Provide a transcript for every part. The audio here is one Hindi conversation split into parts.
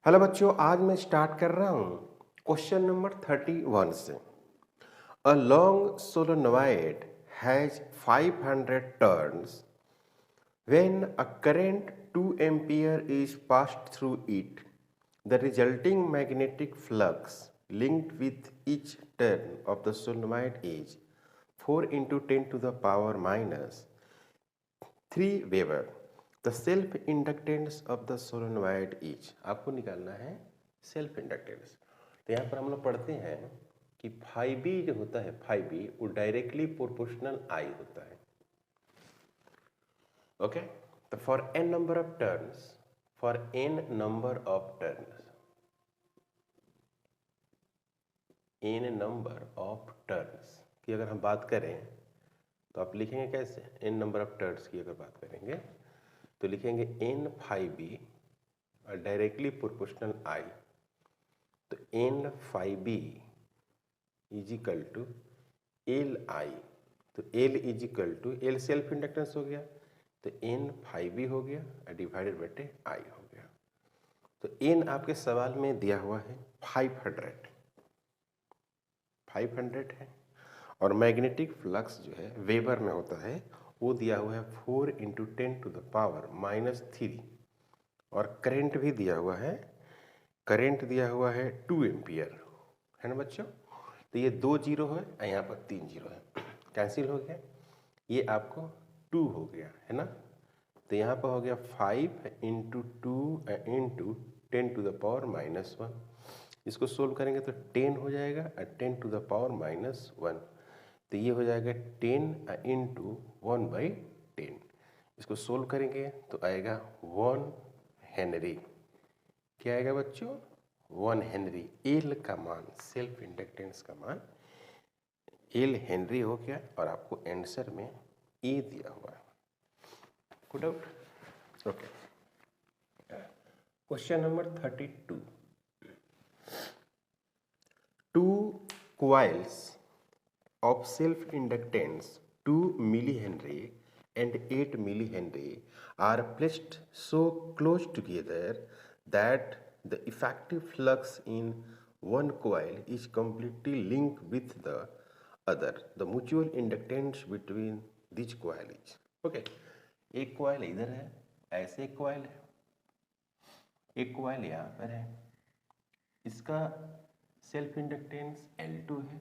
हेलो बच्चों, आज मैं स्टार्ट कर रहा हूँ क्वेश्चन नंबर 31 से। A long solenoid has 500 turns when a current 2 ampere is passed through it. The resulting magnetic flux linked with each turn of the solenoid is 4 into 10 to the power minus 3 Weber. The self inductance of the solenoid is, आपको निकालना है सेल्फ इंडक्टेंस। तो यहाँ पर हम लोग पढ़ते हैं कि फाइव बी जो होता है, फाइव बी वो डायरेक्टली प्रोपोर्शनल आई होता है। ओके, तो for N number of turns, for N number of turns, N number of turns की अगर हम बात करें तो आप लिखेंगे कैसे? एन नंबर ऑफ टर्न्स की अगर बात करेंगे तो लिखेंगे एन फाइव बी और डायरेक्टली प्रोपोर्शनल आई। तो N five B is equal to L I. तो L is equal to, L self inductance हो गया, तो एन फाइव बी हो गया और डिवाइडेड बटे आई हो गया। तो एन आपके सवाल में दिया हुआ है 500 है, और मैग्नेटिक फ्लक्स जो है वेबर में होता है वो दिया हुआ है 4 इंटू 10 टू द पावर -3, और करंट भी दिया हुआ है, करंट दिया हुआ है 2 एम्पियर, है ना बच्चों। तो ये 2 जीरो है और यहाँ पर 3 जीरो है, कैंसिल हो गया, ये आपको 2 हो गया, है ना। तो यहाँ पर हो गया 5 into 2 into 10 to the power -1। इसको सोल्व करेंगे तो 10 हो जाएगा और 10 टू द पावर -1, तो ये हो जाएगा 10 इंटू 1/10। इसको सोल्व करेंगे तो आएगा 1 हेनरी। क्या आएगा बच्चों? 1 हेनरी। एल का मान, सेल्फ इंडक्टेंस का मान एल हेनरी हो गया, और आपको आंसर में ए दिया हुआ है। Good out. Okay, question number 32। 2 coils of self-inductance 2 millihenry and 8 millihenry are placed so close together that the effective flux in one coil is completely linked with the other. The mutual inductance between these coil is, okay, एक coil इधर है, ऐसे एक coil है, एक coil यहाँ पर है, इसका सेल्फ इंडक्टेंस L2 है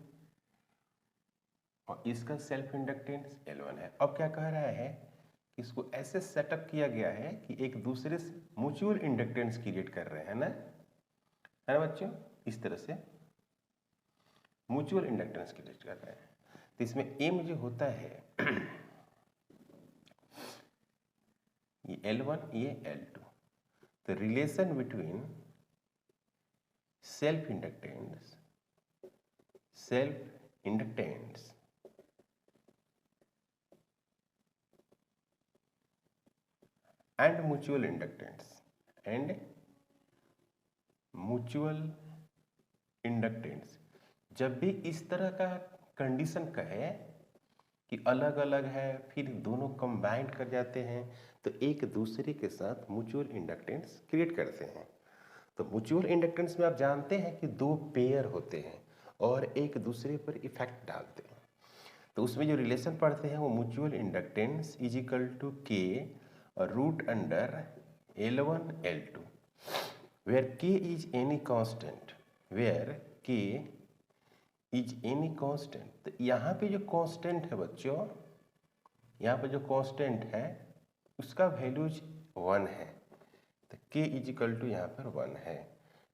और इसका सेल्फ इंडक्टेंस L1 है। अब क्या कह रहा है कि इसको ऐसे सेटअप किया गया है कि एक दूसरे से म्यूचुअल इंडक्टेंस क्रिएट कर रहे हैं ना, है ना बच्चों। इस तरह से म्यूचुअल इंडक्टेंस क्रिएट कर रहे हैं। तो इसमें M जो होता है ये L1, ये L2। तो relation between self inductance and mutual inductance, जब भी इस तरह का कंडीशन कहे कि अलग अलग है फिर दोनों कंबाइंड कर जाते हैं तो एक दूसरे के साथ म्यूचुअल इंडक्टेंस क्रिएट करते हैं। तो म्यूचुअल इंडक्टेंस में आप जानते हैं कि दो पेयर होते हैं और एक दूसरे पर इफेक्ट डालते हैं। तो उसमें जो रिलेशन पढ़ते हैं वो mutual inductance is equal to K root under L1 L2 where K is any constant, where K is any constant। तो यहाँ पे जो कांस्टेंट है बच्चों, यहाँ पे जो कांस्टेंट है उसका वैल्यूज 1 है, तो K इज इक्वल टू यहाँ पर 1 है।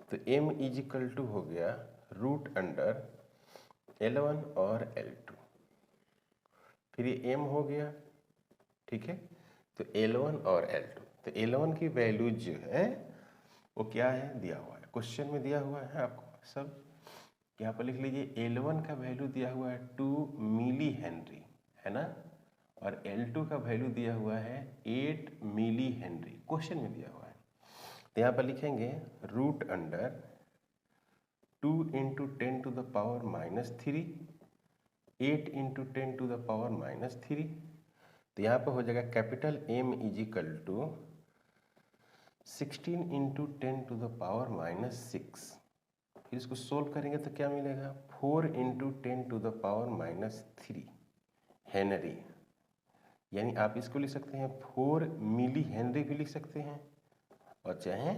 तो M इज इक्वल टू हो गया रूट अंडर L1 और L2, फिर ये M हो गया, ठीक है। तो L1 और L2, तो L1 की वैल्यू जो है वो क्या है, दिया हुआ है, क्वेश्चन में दिया हुआ है आपको सब। यहाँ पर लिख लीजिए L1 का वैल्यू दिया हुआ है 2 मिली हेनरी, है ना, और L2 का वैल्यू दिया हुआ है 8 मिली हेनरी, क्वेश्चन में दिया हुआ है। तो यहाँ पर लिखेंगे root under 2 into 10 to the power -3, 8 into 10 to the power -3। तो यहाँ पर हो जाएगा capital M is equal to 16 into 10⁻⁻6। फिर इसको सोल्व करेंगे तो क्या मिलेगा, 4 इंटू 10⁻⁻3 हेनरी। यानी आप इसको लिख सकते हैं 4 मिली हेनरी भी लिख सकते हैं, और चाहे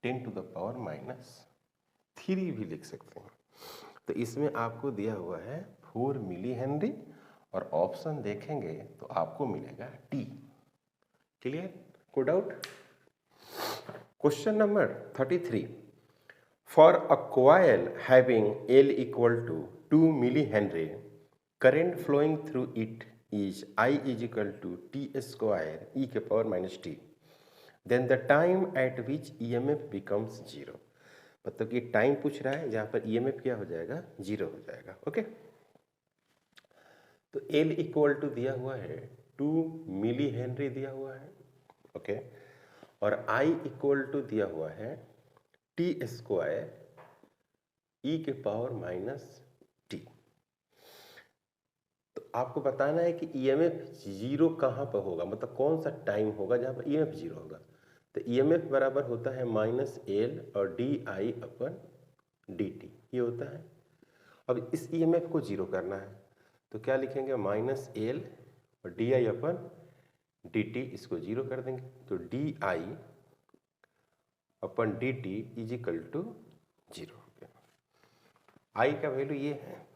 10⁻³ भी लिख सकते हैं। तो इसमें आपको दिया हुआ है 4 मिली हेनरी, और ऑप्शन देखेंगे तो आपको मिलेगा टी। क्लियर? कोई doubt? Question number 33। For a coil having L equal to 2 millihenry, current flowing through it is I is equal to T square e⁻⁻t, then the time at which EMF becomes 0। मतलब कि टाइम पूछ रहा है जहाँ पर EMF क्या हो जाएगा, 0 हो जाएगा। ओके, तो L इक्वल टू दिया हुआ है 2 मिली हेनरी दिया हुआ है। ओके, और I इक्वल टू दिया हुआ है T स्क्वायर e⁻⁻t। तो आपको बताना है कि EMF 0 कहाँ पर होगा, मतलब कौन सा टाइम होगा जहाँ पर EMF 0 होगा। तो EMF बराबर होता है -L और di/dt, ये होता है। अब इस EMF को 0 करना है तो क्या लिखेंगे, -L और di/dt, इसको 0 कर देंगे तो di/dt इज इक्वल टू 0 हो गया। I का वैल्यू ये है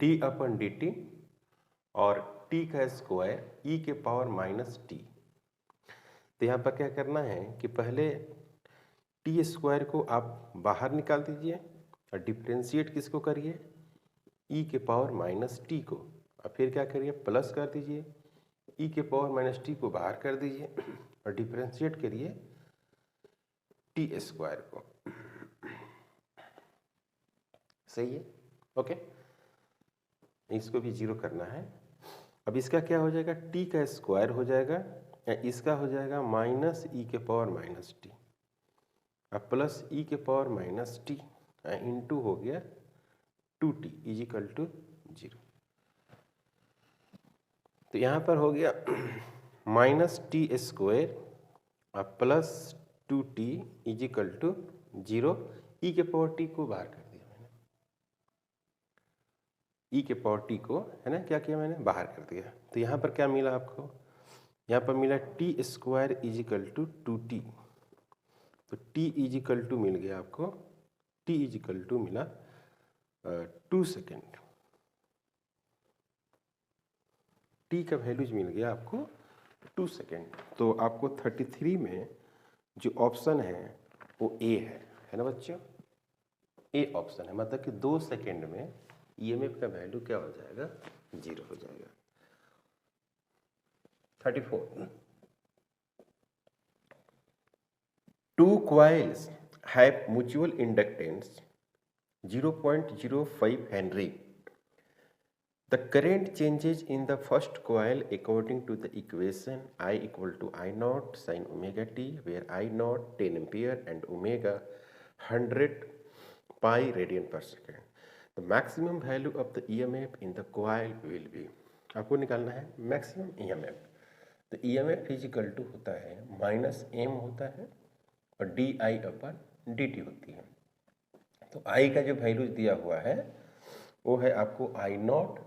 d/dt और t का स्क्वायर e⁻⁻t। तो यहाँ पर क्या करना है कि पहले टी स्क्वायर को आप बाहर निकाल दीजिए और डिफ्रेंशिएट किसको करिए, e⁻⁻t को, और फिर क्या करिए, प्लस कर दीजिए, e⁻⁻t को बाहर कर दीजिए और डिफ्रेंशिएट करिए टी स्क्वायर को। सही है? ओके, इसको भी 0 करना है। अब इसका क्या हो जाएगा, टी का स्क्वायर हो जाएगा, या इसका हो जाएगा -e⁻⁻t और प्लस e⁻⁻t इंटू हो गया 2t इज इक्वल टू 0। तो यहाँ पर हो गया -t² और plus 2t is equal to 0। e⁻t को बाहर कर दिया मैंने, e⁻t को, है ना, क्या किया मैंने, बाहर कर दिया। तो यहाँ पर क्या मिला आपको, यहाँ पर मिला t² is equal to 2t। तो t इज इक्वल टू मिल गया आपको, t इज इक्वल टू मिला 2 सेकेंड। t का वैल्यूज मिल गया आपको 2 सेकेंड। तो आपको 33 में जो ऑप्शन है वो ए है ना बच्चों, ए ऑप्शन है। मतलब कि 2 सेकेंड में EMF का वैल्यू क्या हो जाएगा, 0 हो जाएगा। 34। 2 coils have mutual inductance 0.05 Henry. The current changes in the first coil according to the equation I equal to I0 sin omega t, where I0 10 ampere and omega 100 pi radian per second. The maximum value of the EMF in the coil will be, आपको निकालना है मैक्सिमम EMF। तो EMF फिजिकल टू होता है -m होता है और di/dt होती है। तो I का जो वैल्यू दिया हुआ है वो है आपको I0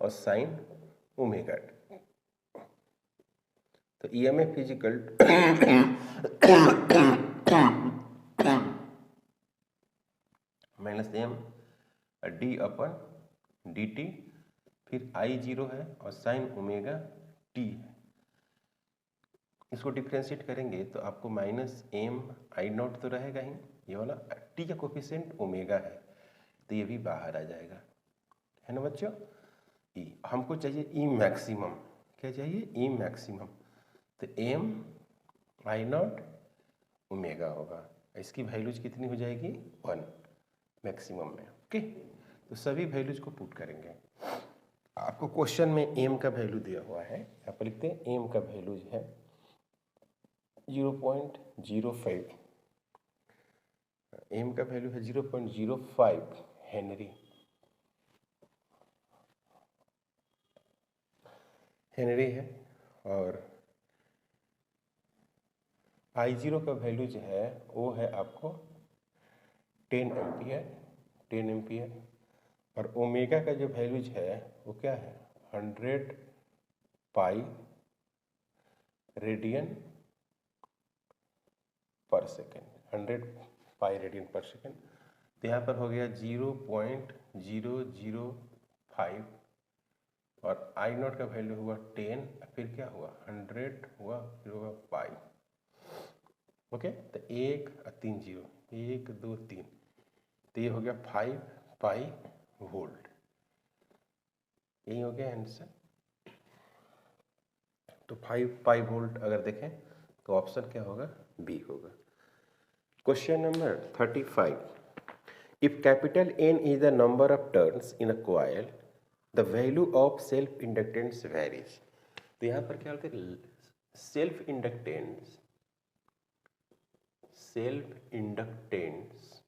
और साइन ओमेगा। तो EMF फिजिकल -m d/dt, फिर I0 है और साइन ओमेगा t है। इसको डिफ्रेंशिएट करेंगे तो आपको -m I0 तो रहेगा ही, ये वाला t का कोफिशिएंट ओमेगा है तो ये भी बाहर आ जाएगा, है ना बच्चों। E हमको चाहिए E मैक्सिमम, क्या चाहिए, E मैक्सिमम। तो m I0 ओमेगा होगा, इसकी वैल्यूज कितनी हो जाएगी, 1 मैक्सिमम में। ओके, तो सभी वैल्यूज को पुट करेंगे। आपको क्वेश्चन में m का वैल्यू दिया हुआ है, यहाँ पर लिखते हैं m का वैल्यू है 0.05, m का वैल्यू है 0.05 हेनरी। हेनरी है और I0 का वैल्यू जो है वो है आपको 10 एम्पियर, 10 एम्पियर। और ओमेगा का जो वैल्यूज है वो क्या है 100 पाई रेडियन पर सेकेंड, 100 पाई रेडियन पर सेकेंड। तो यहाँ पर हो गया 0.005 और आई नॉट का वैल्यू हुआ 10, फिर क्या हुआ 100 हुआ, फिर हुआ पाई। ओके, तो 1 और 3 जीरो, 1 2 3, तो ये हो गया 5 पाई वोल्ट। यही हो गया आंसर। तो 5 पाई वोल्ट अगर देखें तो ऑप्शन क्या होगा, बी होगा। Question number 35, if capital N is the number of turns in a coil, the value of self inductance varies। तो यहाँ पर क्या होता है, self inductance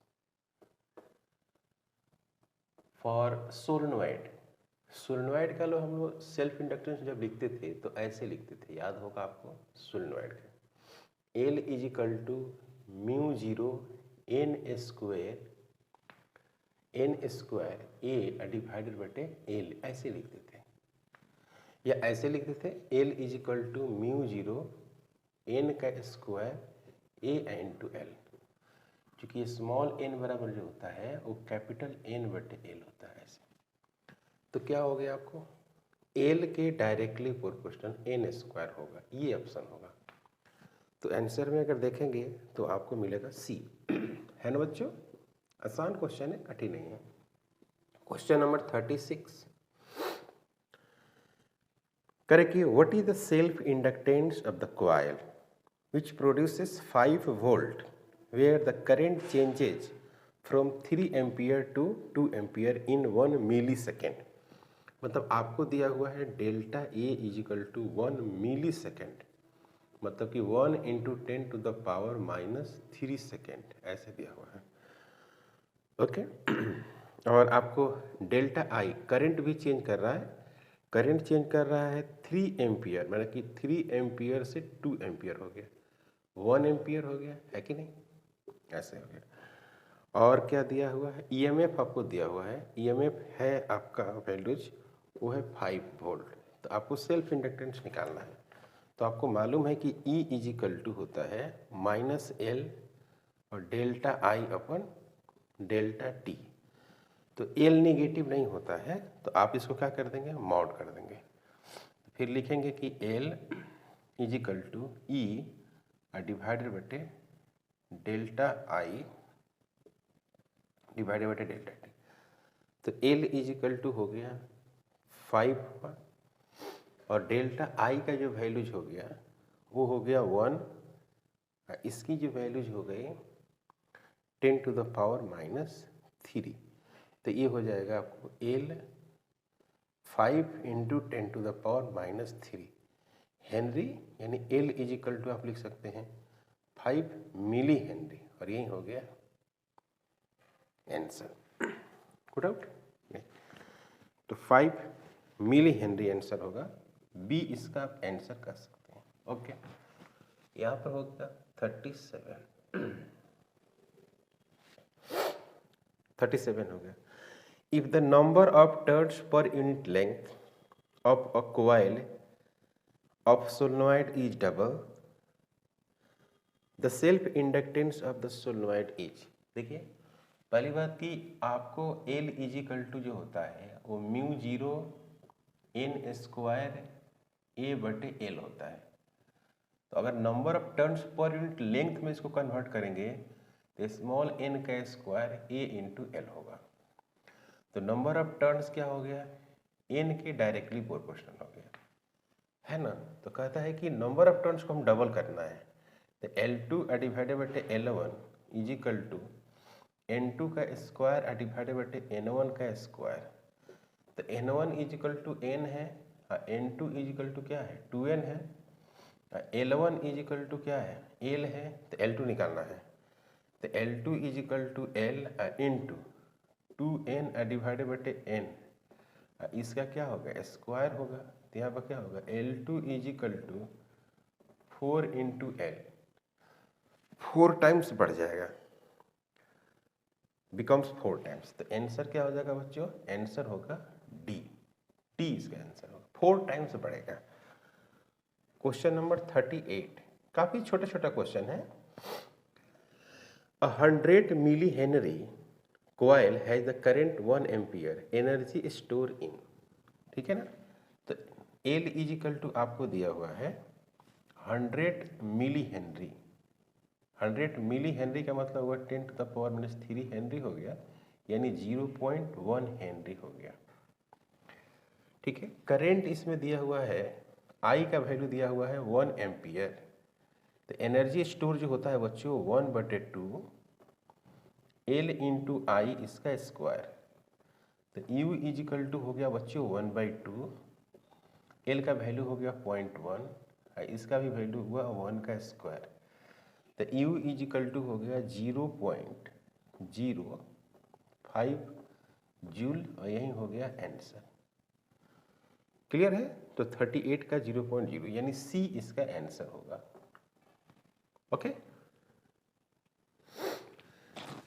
for solenoid. Solenoid का लो हम लोग सेल्फ इंडक्टेंस जब लिखते थे तो ऐसे लिखते थे, याद होगा आपको सोलेनॉइड का, L is equal to mu zero N square A divided बटे एल, ऐसे लिखते थे। या ऐसे लिखते थे L is equal to mu zero N का स्क्वायर ए इंटू एल, क्योंकि स्मॉल एन बराबर जो होता है वो कैपिटल एन बटे एल होता है ऐसे। तो क्या हो गया आपको, एल के डायरेक्टली प्रोपोर्शनल एन स्क्वायर होगा, ये ऑप्शन होगा। तो आंसर में अगर देखेंगे तो आपको मिलेगा सी। है ना बच्चों, आसान क्वेश्चन है, कठिन नहीं है। Question number 36, correct, what is the self inductance of the coil which produces 5 volt where the current changes from 3 ampere to 2 ampere in 1 millisecond। मतलब आपको दिया हुआ है delta A is equal to 1 millisecond, मतलब कि 1 into 10 to the power -3 second ऐसे दिया हुआ है। ओके और आपको डेल्टा आई करंट भी चेंज कर रहा है, करंट चेंज कर रहा है 3 एम्पियर, मतलब कि 3 एम्पियर से 2 एम्पियर हो गया, 1 एम्पियर हो गया, है कि नहीं, ऐसे हो गया। और क्या दिया हुआ है, ईएमएफ आपको दिया हुआ है, ईएमएफ है आपका वैल्यूज वो है 5 वोल्ट। तो आपको सेल्फ इंडक्टेंस निकालना है। तो आपको मालूम है कि E इज इक्वल टू होता है -L और delta I upon delta T. तो L निगेटिव नहीं होता है तो आप इसको क्या कर देंगे, मॉड कर देंगे। फिर लिखेंगे कि L is equal to E divided बटे डेल्टा आई डिवाइडेड बटे डेल्टा टी। तो L इज इक्वल टू हो गया 5 और डेल्टा आई का जो वैल्यूज हो गया वो हो गया 1, इसकी जो वैल्यूज हो गई 10 टू द पावर -3। तो ये हो जाएगा आपको L 5 into 10 to the power -3 henry, यानी L इज इक्वल टू आप लिख सकते हैं 5 मिली हेनरी, और यही हो गया आंसर। Good out. तो 5 मिली हेनरी आंसर होगा, बी इसका आप आंसर कर सकते हैं। ओके, यहाँ पर होगा 37 हो गया। If the number of turns per unit length of a coil of solenoid is double, the self inductance of the solenoid is। देखिए पहली बात कि आपको L इज इक्वल टू जो होता है वो म्यू जीरो एन स्क्वायर ए बटे एल होता है। तो अगर number of turns per unit length में इसको कन्वर्ट करेंगे तो स्मॉल एन का स्क्वायर ए इंटू एल होगा। तो नंबर ऑफ टर्न्स क्या हो गया, एन के डायरेक्टली प्रोपोर्शनल हो गया, है ना। तो कहता है कि नंबर ऑफ टर्न्स को हम डबल करना है, तो L2 डिवाइडेड बटे L1 is equal to N2 का स्क्वायर डिवाइडेड बटे N1 का स्क्वायर। तो N1 is equal to N है, N2 इज इक्वल टू क्या है 2N है, L1 इज इक्वल टू क्या है L है, तो L2 निकालना है। तो L2 is equal to L into 2N divided बटे N, इसका क्या होगा स्क्वायर होगा। तो यहाँ पर क्या होगा L2 is equal to 4 into L, 4 times बढ़ जाएगा, बिकम्स 4 टाइम्स। तो आंसर क्या हो जाएगा बच्चों? आंसर होगा डी, डी इसका आंसर होगा, 4 टाइम्स बढ़ेगा। क्वेश्चन नंबर 38, काफी छोटा छोटा क्वेश्चन है। 100 millihenry coil has the current 1 ampere, energy store in, ठीक है ना। तो L इज इक्वल टू आपको दिया हुआ है 100 मिली हेनरी। 100 मिली हेनरी का मतलब हुआ 10 टू द पावर -3 हेनरी हो गया, यानी 0.1 हेनरी हो गया, ठीक है। करंट इसमें दिया हुआ है, I का वैल्यू दिया हुआ है 1 एम्पियर। तो एनर्जी स्टोर जो होता है बच्चों 1/2 L इंटू आई इसका स्क्वायर। तो U इज इक्वल टू हो गया बच्चों 1/2, L का वैल्यू हो गया 0.1, इसका भी वैल्यू हुआ 1 का स्क्वायर। तो U इज इक्वल टू हो गया 0.05 जूल, और यही हो गया आंसर। क्लियर है? तो 38 का 0.0 यानी C इसका आंसर होगा। Okay.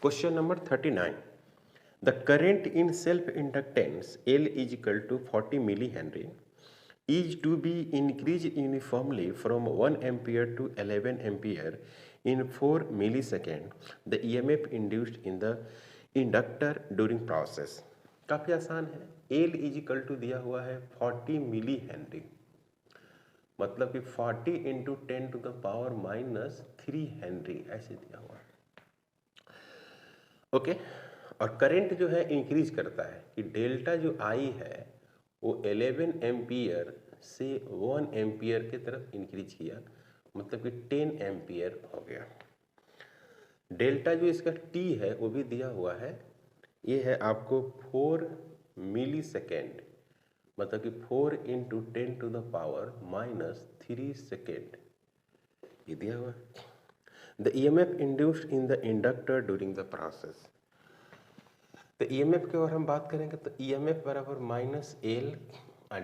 Question number 39, the current in self inductance L is equal to 40 millihenry is to be increased uniformly from 1 ampere to 11 ampere in 4 millisecond. The EMF induced in the inductor during process. काफी आसान है। L इज इक्वल टू दिया हुआ है 40 मिली हेनरी, मतलब कि 40 into 10 to the power -3 henry ऐसे दिया हुआ है। ओके। और करंट जो है इंक्रीज करता है कि डेल्टा जो आई है वो 11 एम्पियर से 1 एम्पियर की तरफ इंक्रीज किया, मतलब कि 10 एम्पियर हो गया। डेल्टा जो इसका टी है वो भी दिया हुआ है, ये है आपको 4 मिली सेकेंड, मतलब कि 4 into 10 to the power -3 second, ये दिया हुआ है। The EMF induced in the inductor during the process. तो EMF की ओर हम बात करेंगे तो EMF बराबर -L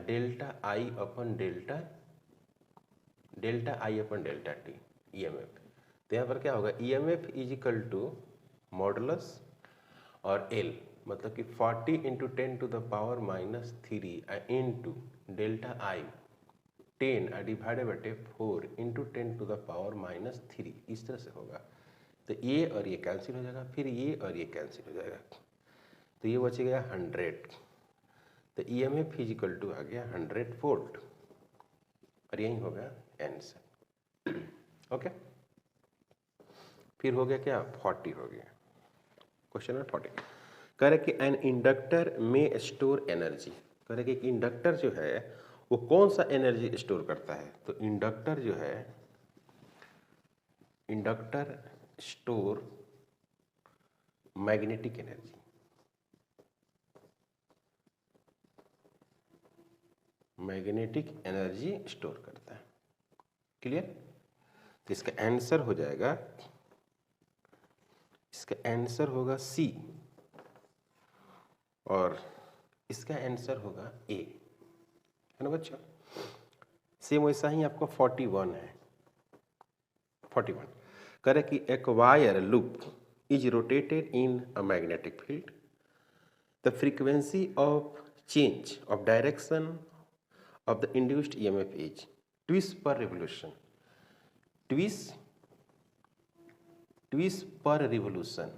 delta I upon delta I upon delta T EMF। तो यहाँ पर क्या होगा, EMF is equal to modulus और L, मतलब कि 40 into 10 to the power -3 into delta I 10 divided बटे 4 इंटू 10 टू द पावर -3, इस तरह से होगा। तो ये और ये कैंसिल हो जाएगा, फिर ये और ये कैंसिल हो जाएगा, तो ये बच गया 100। तो EMF फिजिकल टू आ गया 100 वोल्ट, और यही होगा आंसर। ओके। फिर हो गया क्या, 40 हो गया। क्वेश्चन नंबर 40 कह रहे कि एन इंडक्टर में स्टोर एनर्जी। कह रहे कि इंडक्टर जो है वो कौन सा एनर्जी स्टोर करता है। तो इंडक्टर जो है, inductor store magnetic energy. Magnetic energy store करता है। क्लियर? तो इसका आंसर हो जाएगा, इसका आंसर होगा सी, और इसका आंसर होगा ए, है ना बच्चों। सेम वैसा ही आपको 41 है। 41 करे कि एक wire loop is rotated in a magnetic field, the frequency of change of direction of the induced EMF is twist per revolution. Twist per revolution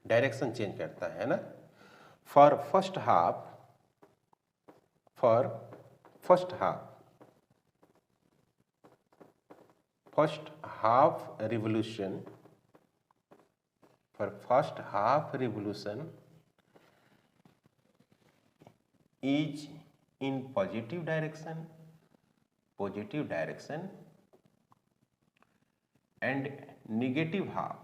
direction change करता है ना। For first half revolution, for first half revolution is in positive direction and negative half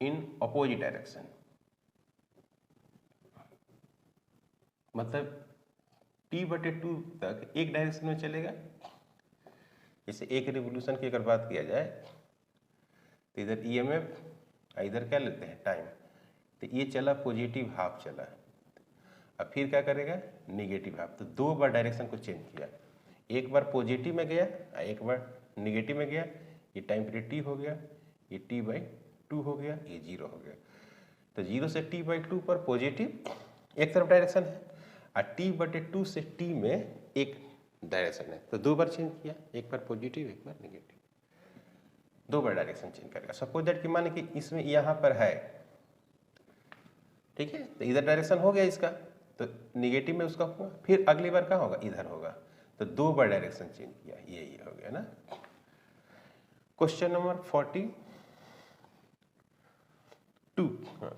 in opposite direction। मतलब T/2 तक एक डायरेक्शन में चलेगा। जैसे एक रिवोल्यूशन की अगर बात किया जाए तो इधर ईएमएफ, इधर क्या लेते हैं टाइम, तो ये चला पॉजिटिव हाफ चला, अब फिर क्या करेगा निगेटिव हाफ। तो 2 बार डायरेक्शन को चेंज किया, एक बार पॉजिटिव में गया, एक बार निगेटिव में गया। ये टाइम पीरियड टी हो गया, ये t/2 हो गया, ये 0 हो गया। तो 0 से t/2 पर पॉजिटिव एक तरफ डायरेक्शन है, और t/2 से t में एक डायरेक्शन है। तो 2 बार चेंज किया, एक बार पॉजिटिव एक बार निगेटिव, 2 बार डायरेक्शन चेंज करेगा। सपोज दैट कि मान कि इसमें यहाँ पर है, ठीक है, तो इधर डायरेक्शन हो गया इसका, तो निगेटिव में उसका हुआ, फिर अगली बार कहाँ होगा, इधर होगा। तो 2 बार डायरेक्शन चेंज किया, ये हो गया ना। क्वेश्चन नंबर 42,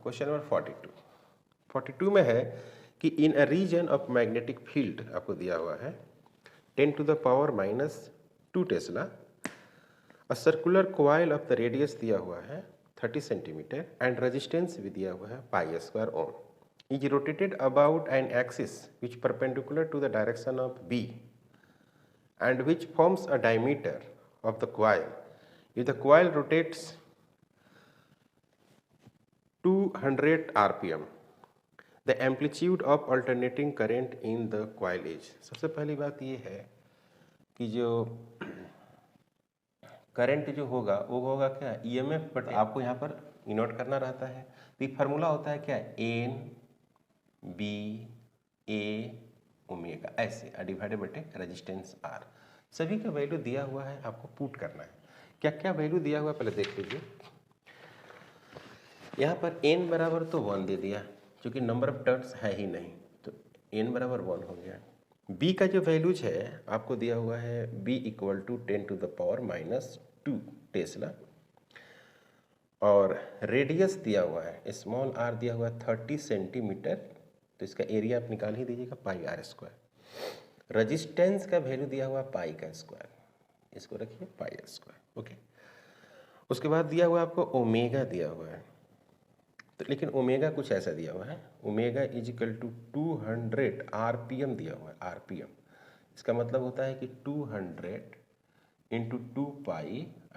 क्वेश्चन नंबर 42 में है कि इन a reason of magnetic field, आपको दिया हुआ है 10⁻⁻² Tesla, a circular coil of the radius दिया हुआ है 30 सेंटीमीटर एंड रेजिस्टेंस भी दिया हुआ है π² ohm, is rotated about an axis which perpendicular to the direction of B and which forms a diameter of the coil. If the coil rotates 200 rpm, the amplitude of alternating current in the coil is. सबसे पहली बात ये है कि जो करंट जो होगा वो होगा क्या, ईएमएफ, बट आपको यहाँ पर इनोट करना रहता है। तो ये फार्मूला होता है क्या, एन बी ए ओमेगा, ऐसे डिवाइडेड बटे रेजिस्टेंस आर। सभी का वैल्यू दिया हुआ है, आपको पुट करना है। क्या क्या वैल्यू दिया हुआ है पहले देख लीजिए। यहाँ पर n बराबर तो 1 दे दिया, क्योंकि नंबर ऑफ टर्न्स है ही नहीं, तो n बराबर 1 हो गया। b का जो वैल्यूज है आपको दिया हुआ है b = 10⁻⁻² टेस्ला, और रेडियस दिया हुआ है स्मॉल r दिया हुआ है 30 सेंटीमीटर, तो इसका एरिया आप निकाल ही दीजिएगा πr²। रेजिस्टेंस का वैल्यू दिया हुआ π², इसको रखिए πr², ओके। उसके बाद दिया हुआ आपको ओमेगा दिया हुआ है, तो लेकिन ओमेगा कुछ ऐसा दिया हुआ है, ओमेगा = 200 rpm दिया हुआ है, rpm। इसका मतलब होता है कि 200 × 2π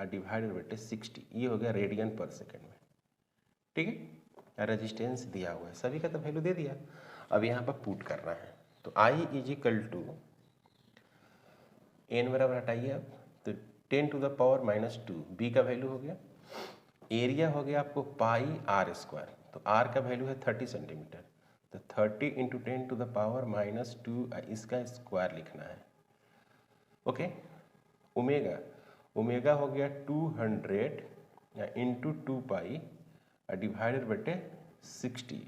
डिवाइडेड बटे 60, ये हो गया रेडियन पर सेकेंड में, ठीक है। रेजिस्टेंस दिया हुआ है, सभी का तो वैल्यू दे दिया, अब यहाँ पर पुट करना है। तो I = n बराबर हटाइए आप, तो 10⁻⁻², b का वैल्यू हो गया, एरिया हो गया आपको πr², तो r का वैल्यू है 30 सेंटीमीटर, तो 30 × 10⁻⁻², इसका स्क्वायर लिखना है, ओके। ओमेगा हो गया 200 × 2π डिवाइडेड बटे 60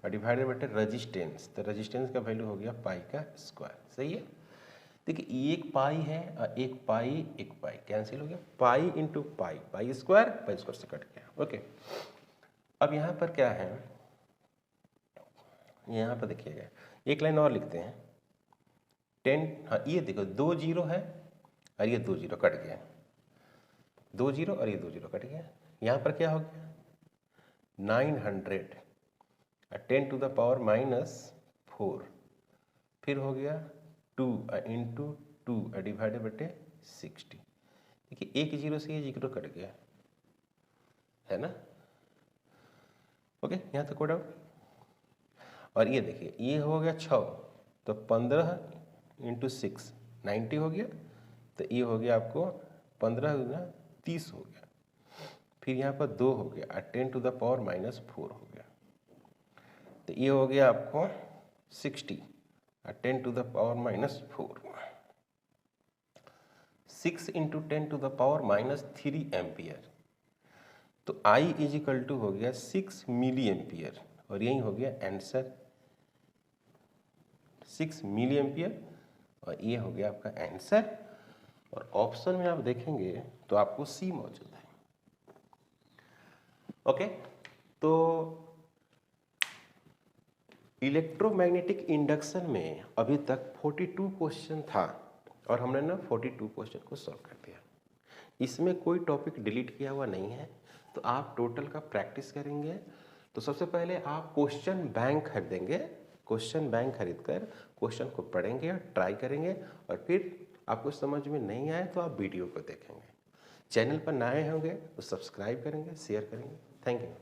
डिवाइडेड बटे रेजिस्टेंस, तो रेजिस्टेंस का वैल्यू हो गया π², सही है। देखिए एक पाई है और एक पाई कैंसिल हो गया, पाई इंटू पाई, π² से कट गया, ओके। अब यहाँ पर क्या है, यहाँ पर देखिएगा एक लाइन और लिखते हैं 10, हाँ ये देखो 2 0 है और ये 2 0 कट गया, 2 0 और ये 2 0 कट गया। यहाँ पर क्या हो गया 900 10⁻⁻⁴, फिर हो गया 2 × 2 डिवाइडेड बटे 60। देखिए एक 0 से ये 0 कट गया है ना, ओके, यहाँ तक कोई डाउट। और ये देखिए ये हो गया 6, तो 15 × 6 90 हो गया, तो ये हो गया आपको 15 × 30 हो गया, फिर यहाँ पर 2 हो गया और 10⁻⁻⁴ हो गया, तो ये हो गया आपको 60 और 10⁻⁴, 6 × 10⁻³ एम्पियर। तो I = हो गया 6 मिली एम्पियर, और यही हो गया आंसर 6 मिली एम्पियर, और ये हो गया आपका आंसर। और ऑप्शन में आप देखेंगे तो आपको C मौजूद है, ओके। तो इलेक्ट्रोमैग्नेटिक इंडक्शन में अभी तक 42 क्वेश्चन था, और हमने ना 42 क्वेश्चन को सॉल्व कर दिया। इसमें कोई टॉपिक डिलीट किया हुआ नहीं है, तो आप टोटल का प्रैक्टिस करेंगे। तो सबसे पहले आप क्वेश्चन बैंक खरीदेंगे, क्वेश्चन बैंक खरीद कर क्वेश्चन को पढ़ेंगे और ट्राई करेंगे, और फिर आपको समझ में नहीं आए तो आप वीडियो को देखेंगे। चैनल पर नए होंगे तो सब्सक्राइब करेंगे, शेयर करेंगे। Thank you.